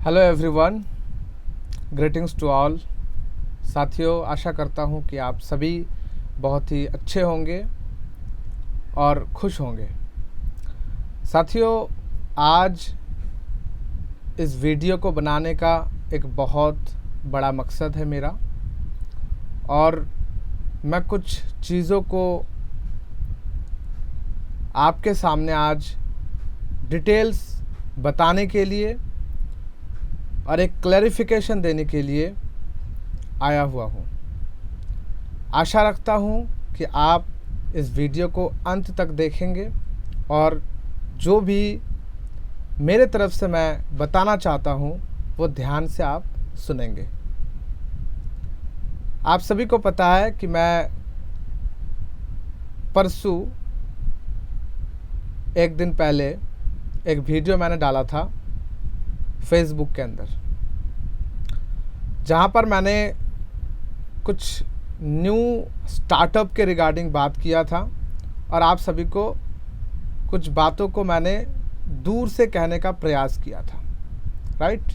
Hello everyone, greetings to all. साथियों, आशा करता हूँ कि आप सभी बहुत ही अच्छे होंगे और खुश होंगे। साथियों, आज इस वीडियो को बनाने का एक बहुत बड़ा मकसद है मेरा, और मैं कुछ चीज़ों को आपके सामने आज डिटेल्स बताने के लिए और एक क्लैरिफिकेशन देने के लिए आया हुआ हूँ। आशा रखता हूँ कि आप इस वीडियो को अंत तक देखेंगे और जो भी मेरे तरफ से मैं बताना चाहता हूँ वो ध्यान से आप सुनेंगे। आप सभी को पता है कि मैं परसों एक दिन पहले एक वीडियो मैंने डाला था फेसबुक के अंदर, जहाँ पर मैंने कुछ न्यू स्टार्टअप के रिगार्डिंग बात किया था और आप सभी को कुछ बातों को मैंने दूर से कहने का प्रयास किया था, राइट।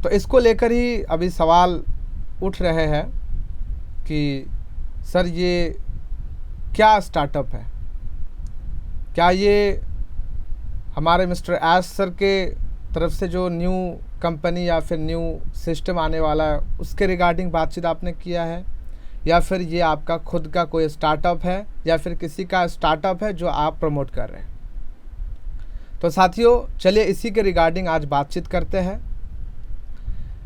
तो इसको लेकर ही अभी सवाल उठ रहे हैं कि सर ये क्या स्टार्टअप है, क्या ये हमारे मिस्टर ऐश सर के तरफ से जो न्यू कंपनी या फिर न्यू सिस्टम आने वाला है उसके रिगार्डिंग बातचीत आपने किया है, या फिर ये आपका खुद का कोई स्टार्टअप है, या फिर किसी का स्टार्टअप है जो आप प्रमोट कर रहे हैं। तो साथियों, चलिए इसी के रिगार्डिंग आज बातचीत करते हैं।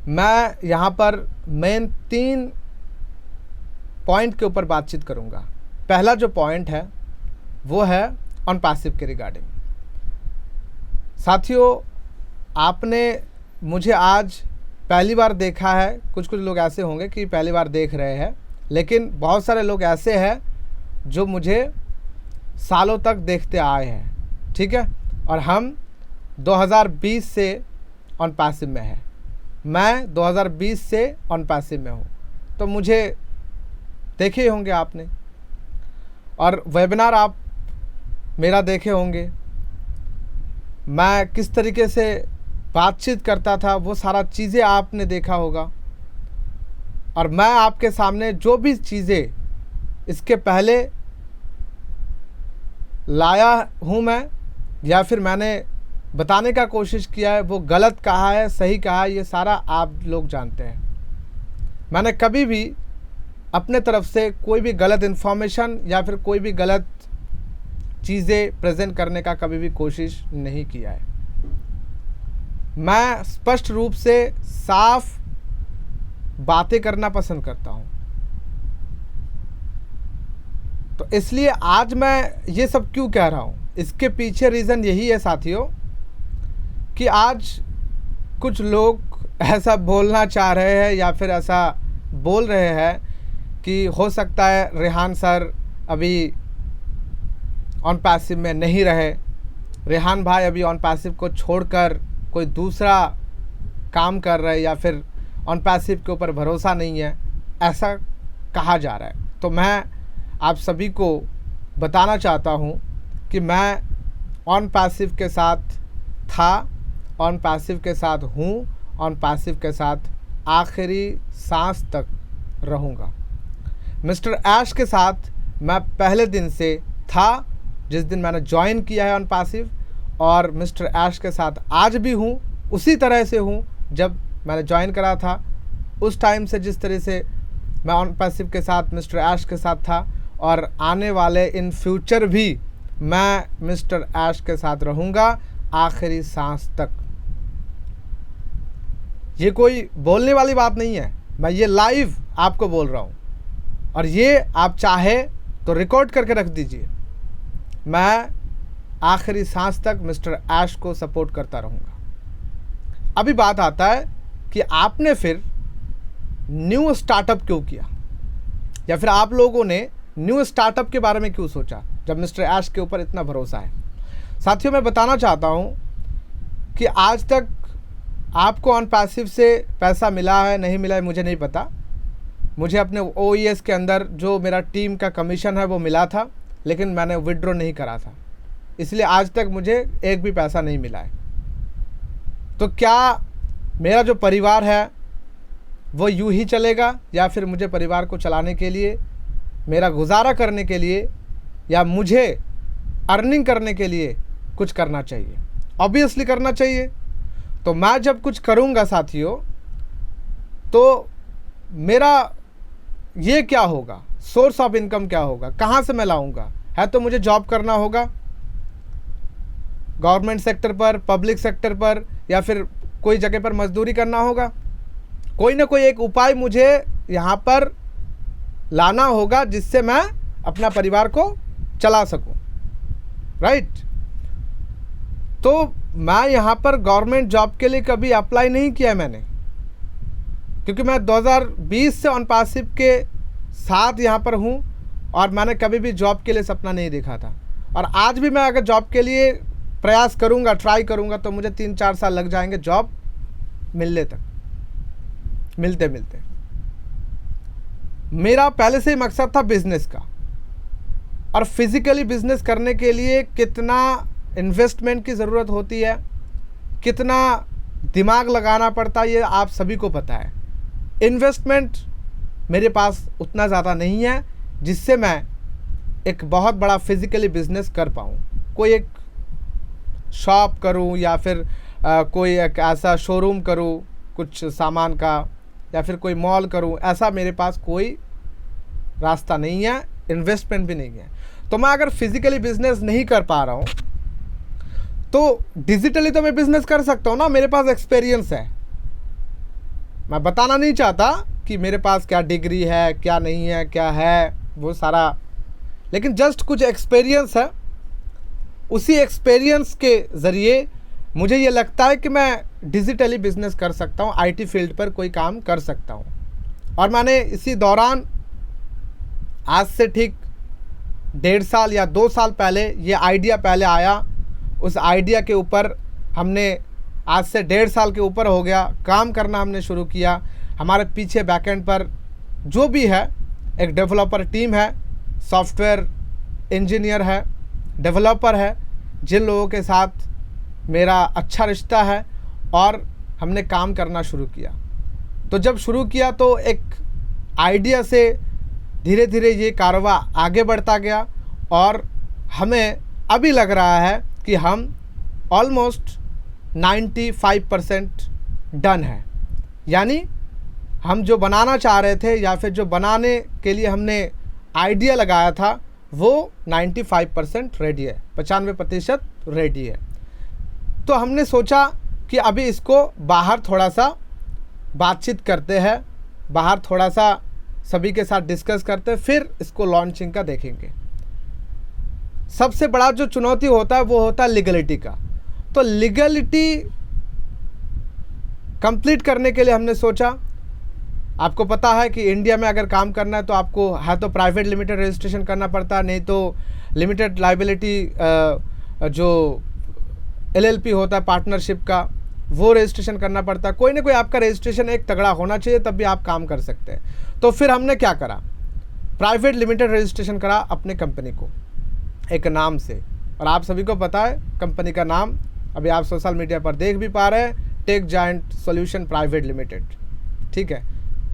मैं यहाँ पर मेन 3 पॉइंट के ऊपर बातचीत करूँगा। पहला जो पॉइंट है वो है ऑन पैसिव के रिगार्डिंग। साथियों, आपने मुझे आज पहली बार देखा है, कुछ लोग ऐसे होंगे कि पहली बार देख रहे हैं, लेकिन बहुत सारे लोग ऐसे हैं जो मुझे सालों तक देखते आए हैं, ठीक है। और हम 2020 से ऑन पैसिव में है, मैं 2020 से ऑन पैसिव में हूँ, तो मुझे देखे होंगे आपने, और वेबिनार आप मेरा देखे होंगे। मैं किस तरीके से बातचीत करता था वो सारा चीज़ें आपने देखा होगा, और मैं आपके सामने जो भी चीज़ें इसके पहले लाया हूँ मैं, या फिर मैंने बताने का कोशिश किया है, वो गलत कहा है सही कहा है ये सारा आप लोग जानते हैं। मैंने कभी भी अपने तरफ से कोई भी गलत इन्फॉर्मेशन या फिर कोई भी गलत चीज़ें प्रेजेंट करने का कभी भी कोशिश नहीं किया है। मैं स्पष्ट रूप से साफ बातें करना पसंद करता हूं, तो इसलिए आज मैं ये सब क्यों कह रहा हूं, इसके पीछे रीज़न यही है साथियों कि आज कुछ लोग ऐसा बोलना चाह रहे हैं या फिर ऐसा बोल रहे हैं कि हो सकता है रेहान सर अभी ऑन पैसिव में नहीं रहे, रेहान भाई अभी ऑन पैसिव को छोड़कर कोई दूसरा काम कर रहे हैं, या फिर ऑन पैसिव के ऊपर भरोसा नहीं है, ऐसा कहा जा रहा है। तो मैं आप सभी को बताना चाहता हूँ कि मैं ऑन पैसिव के साथ था, ऑन पैसिव के साथ हूँ, ऑन पैसिव के साथ आखिरी सांस तक रहूँगा। मिस्टर ऐश के साथ मैं पहले दिन से था, जिस दिन मैंने ज्वाइन किया है ऑन पैसिव, और मिस्टर ऐश के साथ आज भी हूँ, उसी तरह से हूँ जब मैंने ज्वाइन करा था उस टाइम से, जिस तरह से मैं ऑन पैसिव के साथ मिस्टर ऐश के साथ था, और आने वाले इन फ्यूचर भी मैं मिस्टर ऐश के साथ रहूँगा आखिरी सांस तक। ये कोई बोलने वाली बात नहीं है, मैं ये लाइव आपको बोल रहा हूँ, और ये आप चाहे तो रिकॉर्ड करके रख दीजिए। मैं आखिरी सांस तक मिस्टर ऐश को सपोर्ट करता रहूँगा। अभी बात आता है कि आपने फिर न्यू स्टार्टअप क्यों किया, या फिर आप लोगों ने न्यू स्टार्टअप के बारे में क्यों सोचा जब मिस्टर ऐश के ऊपर इतना भरोसा है। साथियों, मैं बताना चाहता हूँ कि आज तक आपको ऑन पैसिव से पैसा मिला है नहीं मिला है मुझे नहीं पता। मुझे अपने OES के अंदर जो मेरा टीम का कमीशन है वो मिला था, लेकिन मैंने विड्रॉ नहीं करा था, इसलिए आज तक मुझे एक भी पैसा नहीं मिला है। तो क्या मेरा जो परिवार है वो यूं ही चलेगा, या फिर मुझे परिवार को चलाने के लिए, मेरा गुजारा करने के लिए, या मुझे अर्निंग करने के लिए कुछ करना चाहिए? ऑब्वियसली करना चाहिए। तो मैं जब कुछ करूँगा साथियों, तो मेरा ये क्या होगा, सोर्स ऑफ इनकम क्या होगा, कहाँ से मैं लाऊंगा? है तो मुझे जॉब करना होगा गवर्नमेंट सेक्टर पर, पब्लिक सेक्टर पर, या फिर कोई जगह पर मजदूरी करना होगा। कोई ना कोई एक उपाय मुझे यहाँ पर लाना होगा जिससे मैं अपना परिवार को चला सकूं, राइट? तो मैं यहाँ पर गवर्नमेंट जॉब के लिए कभी अप्लाई नहीं किया मैंने, क्योंकि मैं 2020 से ऑन पासिव के साथ यहाँ पर हूँ और मैंने कभी भी जॉब के लिए सपना नहीं देखा था। और आज भी मैं अगर जॉब के लिए प्रयास करूँगा, ट्राई करूँगा, तो मुझे 3-4 साल लग जाएंगे जॉब मिलने तक, मिलते मिलते। मेरा पहले से ही मकसद था बिजनेस का, और फिजिकली बिजनेस करने के लिए कितना इन्वेस्टमेंट की ज़रूरत होती है, कितना दिमाग लगाना पड़ता है, ये आप सभी को पता है। इन्वेस्टमेंट मेरे पास उतना ज़्यादा नहीं है जिससे मैं एक बहुत बड़ा फिजिकली बिजनेस कर पाऊँ। कोई एक शॉप करूँ, या फिर कोई एक ऐसा शोरूम करूँ कुछ सामान का, या फिर कोई मॉल करूँ, ऐसा मेरे पास कोई रास्ता नहीं है, इन्वेस्टमेंट भी नहीं है। तो मैं अगर फिजिकली बिजनेस नहीं कर पा रहा हूँ, तो डिजिटली तो मैं बिजनेस कर सकता हूँ ना, मेरे पास एक्सपीरियंस है। मैं बताना नहीं चाहता कि मेरे पास क्या डिग्री है, क्या नहीं है, क्या है वो सारा, लेकिन जस्ट कुछ एक्सपीरियंस है। उसी एक्सपीरियंस के ज़रिए मुझे ये लगता है कि मैं डिजिटली बिजनेस कर सकता हूँ, आईटी फील्ड पर कोई काम कर सकता हूँ। और मैंने इसी दौरान, आज से ठीक 1.5 साल या 2 साल पहले ये आइडिया पहले आया, उस आइडिया के ऊपर हमने आज से 1.5 साल के ऊपर हो गया काम करना हमने शुरू किया। हमारे पीछे बैकएंड पर जो भी है एक डेवलपर टीम है, सॉफ्टवेयर इंजीनियर है, डेवलपर है, जिन लोगों के साथ मेरा अच्छा रिश्ता है, और हमने काम करना शुरू किया। तो जब शुरू किया तो एक आइडिया से धीरे धीरे ये कारोबार आगे बढ़ता गया, और हमें अभी लग रहा है कि हम ऑलमोस्ट 95% डन है। यानी हम जो बनाना चाह रहे थे, या फिर जो बनाने के लिए हमने आइडिया लगाया था, वो 95% रेडी है, 95% रेडी है। तो हमने सोचा कि अभी इसको बाहर थोड़ा सा बातचीत करते हैं, बाहर थोड़ा सा सभी के साथ डिस्कस करते हैं, फिर इसको लॉन्चिंग का देखेंगे। सबसे बड़ा जो चुनौती होता है वो होता है लीगलिटी का। तो लीगलिटी कंप्लीट करने के लिए हमने सोचा, आपको पता है कि इंडिया में अगर काम करना है तो आपको है तो प्राइवेट लिमिटेड रजिस्ट्रेशन करना पड़ता है, नहीं तो लिमिटेड लाइबिलिटी जो LLP होता है पार्टनरशिप का, वो रजिस्ट्रेशन करना पड़ता है। कोई ना कोई आपका रजिस्ट्रेशन एक तगड़ा होना चाहिए, तब भी आप काम कर सकते हैं। तो फिर हमने क्या करा, प्राइवेट लिमिटेड रजिस्ट्रेशन करा अपने कंपनी को एक नाम से। और आप सभी को पता है कंपनी का नाम, अभी आप सोशल मीडिया पर देख भी पा रहे हैं, tech giant solution private limited. ठीक है,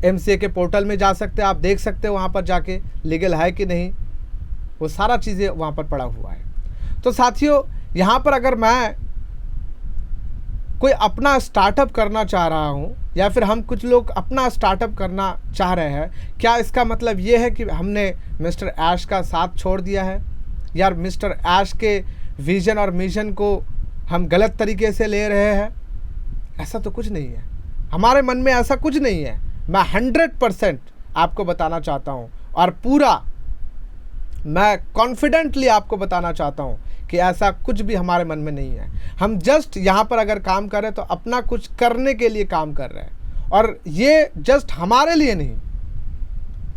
MCA के पोर्टल में जा सकते हैं, आप देख सकते हो वहाँ पर जाके लीगल है कि नहीं, वो सारा चीज़ें वहाँ पर पड़ा हुआ है। तो साथियों, यहाँ पर अगर मैं कोई अपना स्टार्टअप करना चाह रहा हूँ, या फिर हम कुछ लोग अपना स्टार्टअप करना चाह रहे हैं, क्या इसका मतलब ये है कि हमने मिस्टर ऐश का साथ छोड़ दिया है, या मिस्टर ऐश के विज़न और मिशन को हम गलत तरीके से ले रहे हैं? ऐसा तो कुछ नहीं है, हमारे मन में ऐसा कुछ नहीं है। मैं 100% आपको बताना चाहता हूँ, और पूरा मैं कॉन्फिडेंटली आपको बताना चाहता हूँ कि ऐसा कुछ भी हमारे मन में नहीं है। हम जस्ट यहाँ पर अगर काम कर रहे हैं तो अपना कुछ करने के लिए काम कर रहे हैं, और ये जस्ट हमारे लिए नहीं,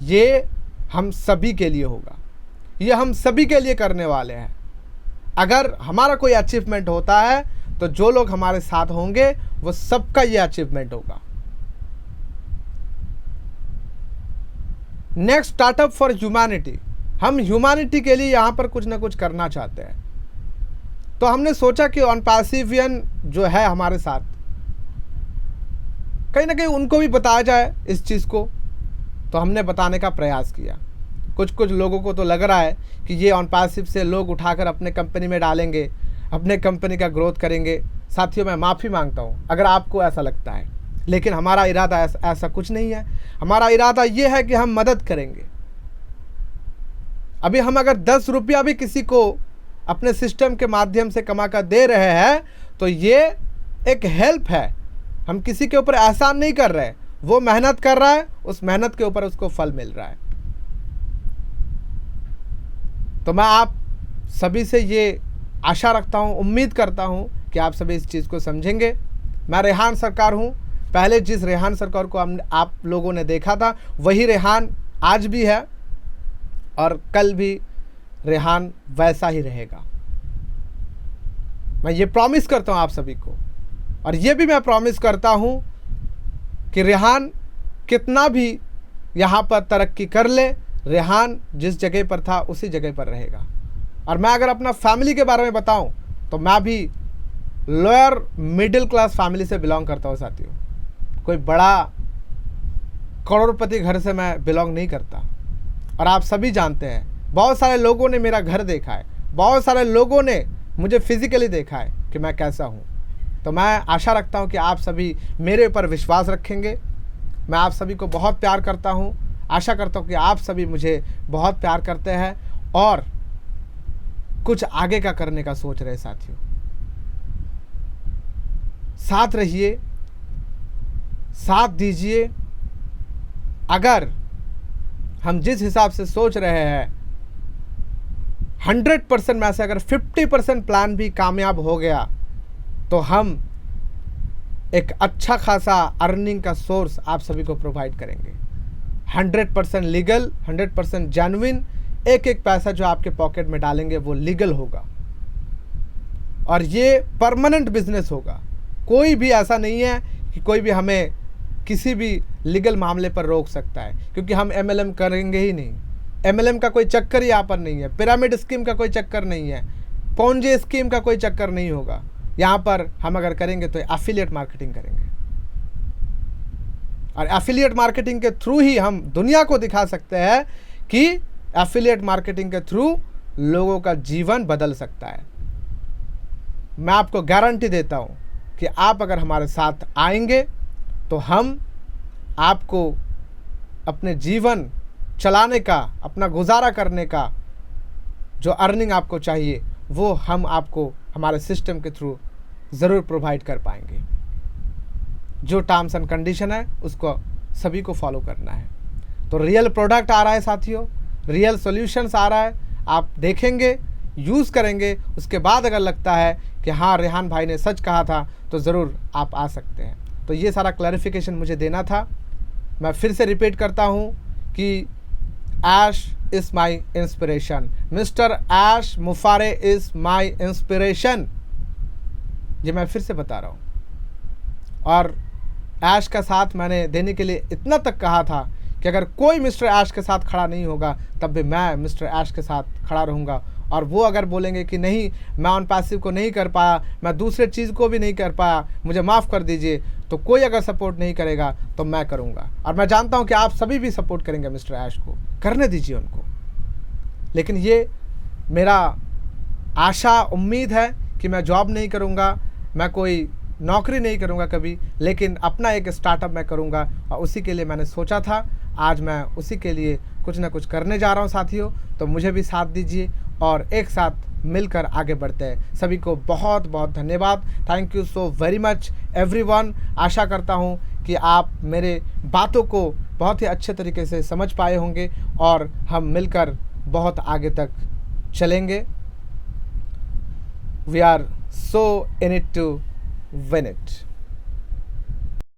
ये हम सभी के लिए होगा, ये हम सभी के लिए करने वाले हैं। अगर हमारा कोई अचीवमेंट होता है तो जो लोग हमारे साथ होंगे वो सबका ये अचीवमेंट होगा। नेक्स्ट स्टार्टअप फॉर ह्यूमैनिटी, हम ह्यूमैनिटी के लिए यहाँ पर कुछ ना कुछ करना चाहते हैं। तो हमने सोचा कि ऑन पैसिवियन जो है हमारे साथ, कहीं ना कहीं उनको भी बताया जाए इस चीज़ को। तो हमने बताने का प्रयास किया। कुछ लोगों को तो लग रहा है कि ये ऑन पैसिव से लोग उठाकर अपने कंपनी में डालेंगे, अपने कंपनी का ग्रोथ करेंगे। साथियों, मैं माफ़ी मांगता हूँ अगर आपको ऐसा लगता है, लेकिन हमारा इरादा ऐसा कुछ नहीं है। हमारा इरादा ये है कि हम मदद करेंगे। अभी हम अगर 10 रुपया भी किसी को अपने सिस्टम के माध्यम से कमा कर दे रहे हैं तो ये एक हेल्प है। हम किसी के ऊपर एहसान नहीं कर रहे, वो मेहनत कर रहा है, उस मेहनत के ऊपर उसको फल मिल रहा है। तो मैं आप सभी से ये आशा रखता हूँ, उम्मीद करता हूँ कि आप सभी इस चीज़ को समझेंगे। मैं रेहान सरकार हूँ। पहले जिस रेहान सरकार को आप लोगों ने देखा था वही रेहान आज भी है और कल भी रेहान वैसा ही रहेगा। मैं ये प्रॉमिस करता हूँ आप सभी को, और ये भी मैं प्रॉमिस करता हूँ कि रेहान कितना भी यहाँ पर तरक्की कर ले, रेहान जिस जगह पर था उसी जगह पर रहेगा। और मैं अगर अपना फैमिली के बारे में बताऊं तो मैं भी लोअर मिडिल क्लास फैमिली से बिलोंग करता हूं साथियों। कोई बड़ा करोड़पति घर से मैं बिलोंग नहीं करता। और आप सभी जानते हैं, बहुत सारे लोगों ने मेरा घर देखा है, बहुत सारे लोगों ने मुझे फिजिकली देखा है कि मैं कैसा हूँ। तो मैं आशा रखता हूँ कि आप सभी मेरे ऊपर विश्वास रखेंगे। मैं आप सभी को बहुत प्यार करता हूँ। आशा करता हूँ कि आप सभी मुझे बहुत प्यार करते हैं और कुछ आगे का करने का सोच रहे साथियों। साथ रहिए, साथ दीजिए। अगर हम जिस हिसाब से सोच रहे हैं 100% में से अगर 50% प्लान भी कामयाब हो गया तो हम एक अच्छा खासा अर्निंग का सोर्स आप सभी को प्रोवाइड करेंगे। 100% लीगल, 100% जेन्युइन। एक एक पैसा जो आपके पॉकेट में डालेंगे वो लीगल होगा और ये परमानेंट बिजनेस होगा। कोई भी ऐसा नहीं है कि कोई भी हमें किसी भी लीगल मामले पर रोक सकता है, क्योंकि हम MLM करेंगे ही नहीं। MLM का कोई चक्कर यहाँ पर नहीं है, पिरामिड स्कीम का कोई चक्कर नहीं है, पोंजी स्कीम का कोई चक्कर नहीं होगा। यहाँ पर हम अगर करेंगे तो एफिलिएट मार्केटिंग करेंगे और एफिलिएट मार्केटिंग के थ्रू ही हम दुनिया को दिखा सकते हैं कि एफिलिएट मार्केटिंग के थ्रू लोगों का जीवन बदल सकता है। मैं आपको गारंटी देता हूँ कि आप अगर हमारे साथ आएंगे तो हम आपको अपने जीवन चलाने का, अपना गुजारा करने का जो अर्निंग आपको चाहिए वो हम आपको हमारे सिस्टम के थ्रू ज़रूर प्रोवाइड कर पाएंगे। जो टर्म्स एंड कंडीशन है उसको सभी को फॉलो करना है। तो रियल प्रोडक्ट आ रहा है साथियों, रियल सॉल्यूशंस आ रहा है। आप देखेंगे, यूज़ करेंगे, उसके बाद अगर लगता है कि हाँ रेहान भाई ने सच कहा था तो ज़रूर आप आ सकते हैं। तो ये सारा क्लैरिफिकेशन मुझे देना था। मैं फिर से रिपीट करता हूँ कि Ash is my inspiration, mister Ash Mufare is my inspiration. ये मैं फिर से बता रहा हूँ। और ऐश का साथ मैंने देने के लिए इतना तक कहा था कि अगर कोई मिस्टर ऐश के साथ खड़ा नहीं होगा तब भी मैं मिस्टर ऐश के साथ खड़ा रहूँगा। और वो अगर बोलेंगे कि नहीं मैं ऑन पैसिव को नहीं कर पाया, मैं दूसरे चीज़ को भी नहीं कर पाया, मुझे माफ़ कर दीजिए, तो कोई अगर सपोर्ट नहीं करेगा तो मैं करूँगा। और मैं जानता हूँ कि आप सभी भी सपोर्ट करेंगे मिस्टर ऐश को, करने दीजिए उनको। लेकिन ये मेरा आशा उम्मीद है कि मैं जॉब नहीं करूँगा, मैं कोई नौकरी नहीं करूँगा कभी, लेकिन अपना एक स्टार्टअप मैं करूँगा और उसी के लिए मैंने सोचा था। आज मैं उसी के लिए कुछ ना कुछ करने जा रहा हूँ साथियों। तो मुझे भी साथ दीजिए और एक साथ मिलकर आगे बढ़ते हैं। सभी को बहुत बहुत धन्यवाद। Thank you so very much everyone. आशा करता हूँ कि आप मेरे बातों को बहुत ही अच्छे तरीके से समझ पाए होंगे और हम मिलकर बहुत आगे तक चलेंगे। We are so in it to win it।